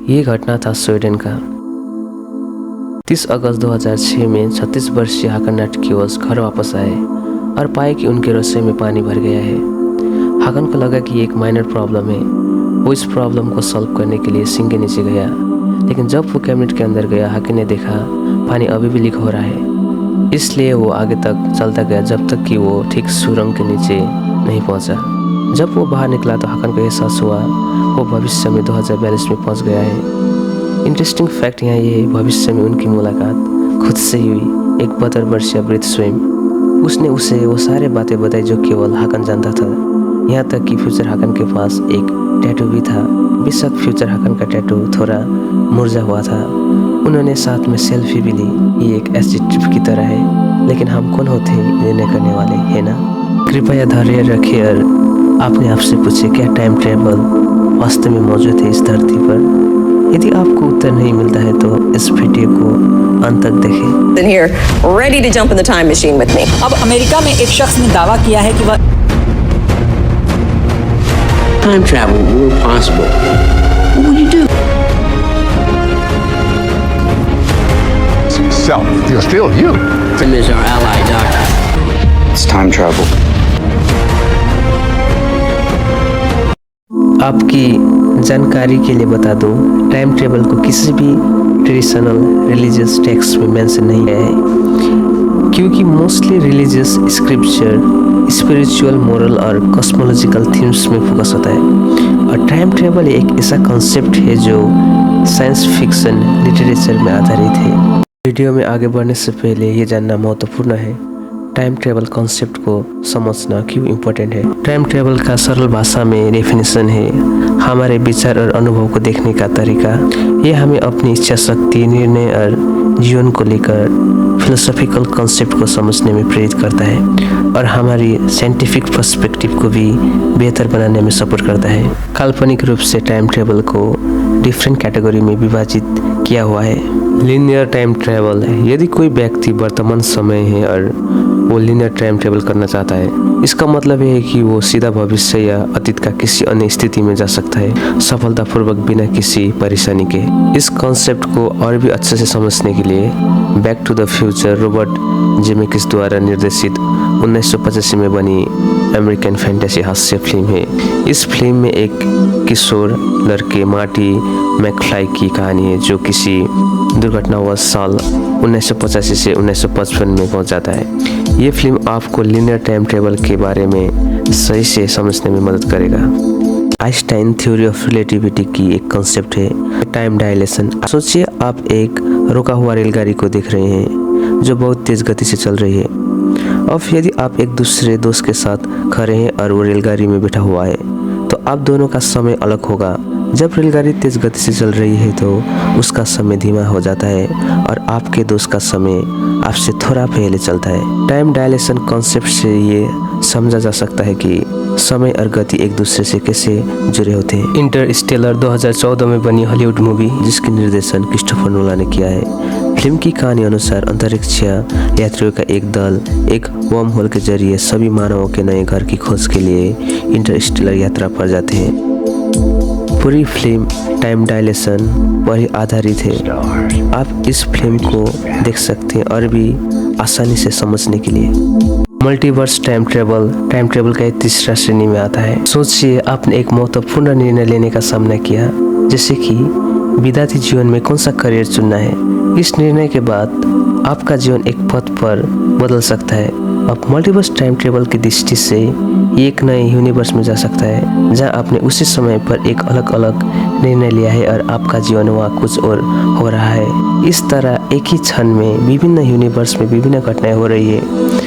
ये घटना था स्वीडन का। 30 अगस्त 2006 में 36 वर्षीय हाकन नाटकियोस घर वापस आए और पाए कि उनके रसोई में पानी भर गया है। हाकन को लगा कि एक माइनर प्रॉब्लम है। वो इस प्रॉब्लम को सॉल्व करने के लिए सिंक के नीचे गया, लेकिन जब वो कैबिनेट के अंदर गया, हाकन ने देखा पानी अभी भी लीक हो रहा है। इसलिए वो आगे तक चलता गया जब तक कि वो ठीक सुरंग के नीचे नहीं पहुंचा। जब वो बाहर निकला तो हाकन को एहसास हुआ वो भविष्य में 2042 में पहुंच गया है। इंटरेस्टिंग फैक्ट यहाँ ये है, भविष्य में उनकी मुलाकात खुद से ही हुई, एक 72 वर्षीय वृद्ध स्वयं। उसने उसे वो सारे बातें बताई जो केवल हाकन जानता था। यहाँ तक कि फ्यूचर हाकन के पास एक टैटू भी था। बेशक फ्यूचर हाकन का टैटू थोड़ा मुरझा हुआ था। उन्होंने साथ में सेल्फी भी ली। ये एक ऐसी ट्रिप की तरह है, लेकिन हम कौन होते हैं निर्णय करने वाले, है ना? कृपया धैर्य रखें और आपने आपसे पूछे क्या टाइम ट्रेवल वास्तव में मौजूद है इस धरती पर। यदि आपको उत्तर नहीं मिलता है तो इस वीडियो को अंत तक देखें। Here, ready to jump in the time machine with me. अब अमेरिका में एक शख्स ने दावा किया है कि वह time travel were possible, what would you do? Self, you're still you. Tim is our ally, Doc. It's time travel. आपकी जानकारी के लिए बता दूं, टाइम ट्रेवल को किसी भी ट्रेडिशनल रिलीजियस टेक्स्ट में मेंशन नहीं है, क्योंकि mostly religious scripture spiritual, moral और कॉस्मोलॉजिकल थीम्स में फोकस होता है। और टाइम ट्रेवल एक ऐसा कॉन्सेप्ट है जो साइंस फिक्शन लिटरेचर में आधारित है। वीडियो में आगे बढ़ने से पहले ये जानना महत्वपूर्ण है, टाइम ट्रेवल कॉन्सेप्ट को समझना क्यों इम्पोर्टेंट है। टाइम ट्रेवल का सरल भाषा में डेफिनेशन है हमारे विचार और अनुभव को देखने का तरीका। ये हमें अपनी इच्छा शक्ति, निर्णय और जीवन को लेकर फिलोसॉफिकल कॉन्सेप्ट को समझने में प्रेरित करता है और हमारी साइंटिफिक पर्सपेक्टिव को भी बेहतर बनाने में सपोर्ट करता है। काल्पनिक रूप से टाइम ट्रेवल को डिफरेंट कैटेगरी में विभाजित किया हुआ है। लीनियर टाइम ट्रेवल है, यदि कोई व्यक्ति वर्तमान समय है और वो लीनियर टाइम ट्रेवल करना चाहता है, इसका मतलब है कि वो सीधा भविष्य या अतीत का किसी अन्य स्थिति में जा सकता है सफलतापूर्वक बिना किसी परेशानी के। इस कॉन्सेप्ट को और भी अच्छे से समझने के लिए back to the future Robert Zemeckis द्वारा निर्देशित 1985 में बनी अमेरिकन फैंटेसी हास्य फिल्म है। इस फिल्म में एक किशोर लड़के मार्टी मैकफ्लाई की कहानी है जो किसी दुर्घटनावश साल 1985 से 1955 में पहुंच जाता है। ये फिल्म आपको लीनियर टाइम ट्रेवल के बारे में सही से समझने में मदद करेगा। आइंस्टाइन थ्योरी ऑफ रिलेटिविटी की एक कॉन्सेप्ट है टाइम डायलेशन। सोचिए आप एक रुका हुआ रेलगाड़ी को देख रहे हैं जो बहुत तेज गति से चल रही है। अब यदि आप एक दूसरे दोस्त के साथ खड़े हैं और वो रेलगाड़ी में बैठा हुआ है तो आप दोनों का समय अलग होगा। जब रेलगाड़ी तेज गति से चल रही है तो उसका समय धीमा हो जाता है और आपके दोस्त का समय आपसे थोड़ा पहले चलता है। टाइम डायलेशन कॉन्सेप्ट से ये समझा जा सकता है कि समय और गति एक दूसरे से कैसे जुड़े होते हैं। इंटरस्टेलर 2014 में बनी हॉलीवुड मूवी जिसकी निर्देशन क्रिस्टोफर नोलान ने किया है। फिल्म की कहानी अनुसार अंतरिक्ष यात्रियों का एक दल एक वर्म होल के जरिए सभी मानवों के नए घर की खोज के लिए इंटरस्टेलर यात्रा पर जाते हैं। पूरी फिल्म टाइम डायलेशन पर ही आधारित है। आप इस फिल्म को देख सकते हैं और भी आसानी से समझने के लिए। मल्टीवर्स टाइम ट्रेवल का एक तीसरा श्रेणी में आता है। सोचिए आपने एक महत्वपूर्ण निर्णय लेने का सामना किया, जैसे कि विद्यार्थी जीवन में कौन सा करियर चुनना है। इस निर्णय के बाद आपका जीवन एक पथ पर बदल सकता है। अब मल्टीवर्स टाइम ट्रेवल की दृष्टि से एक नए यूनिवर्स में जा सकता है जहां आपने उसी समय पर एक अलग अलग निर्णय लिया है और आपका जीवन वहाँ कुछ और हो रहा है। इस तरह एक ही क्षण में विभिन्न यूनिवर्स में विभिन्न घटनाएं हो रही है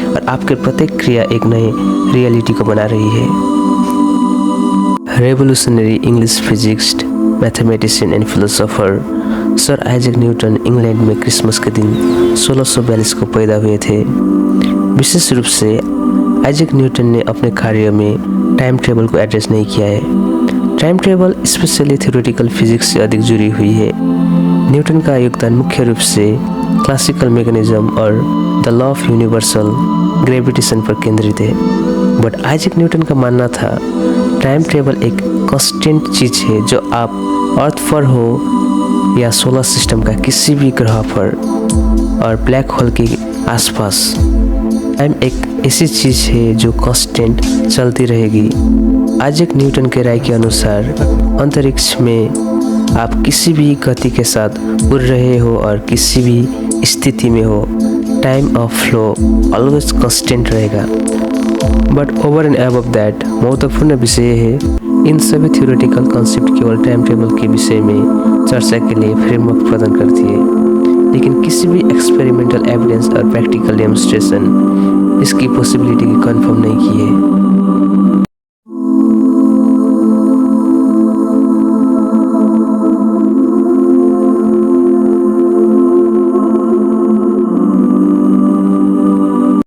और आपकी प्रत्येक क्रिया एक नई रियलिटी को बना रही है। Revolutionary English physicist, mathematician and philosopher sir Isaac Newton England में क्रिसमस के दिन 1642 को पैदा हुए थे। विशेष रूप से आइजैक न्यूटन ने अपने कार्य में टाइम ट्रेवल को एड्रेस नहीं किया है। Time travel specially theoretical physics से अधिक जुड़ी हुई है। न्यूटन का योगदान मुख्य रूप से क्लासिकल मैकेनिज्म और the law of universal gravitation पर केंद्रित है। बट आइजैक न्यूटन का मानना था टाइम ट्रेवल एक कांस्टेंट चीज़ है जो आप अर्थ पर हो या सोलर सिस्टम का किसी भी ग्रह पर और ब्लैक होल के आसपास। टाइम एक ऐसी चीज़ है जो कांस्टेंट चलती रहेगी। आइजैक न्यूटन के राय के अनुसार अंतरिक्ष में आप किसी भी गति के साथ उड़ रहे हो और किसी भी स्थिति में हो, time of flow always constant रहेगा। But over and above that महत्वपूर्ण विषय है, इन सभी थ्योरेटिकल कॉन्सेप्ट केवल टाइम टेबल के विषय में चर्चा के लिए फ्रेमवर्क प्रदान करती है, लेकिन किसी भी एक्सपेरिमेंटल एविडेंस और प्रैक्टिकल डेमोन्स्ट्रेशन इसकी पॉसिबिलिटी की कंफर्म नहीं की है।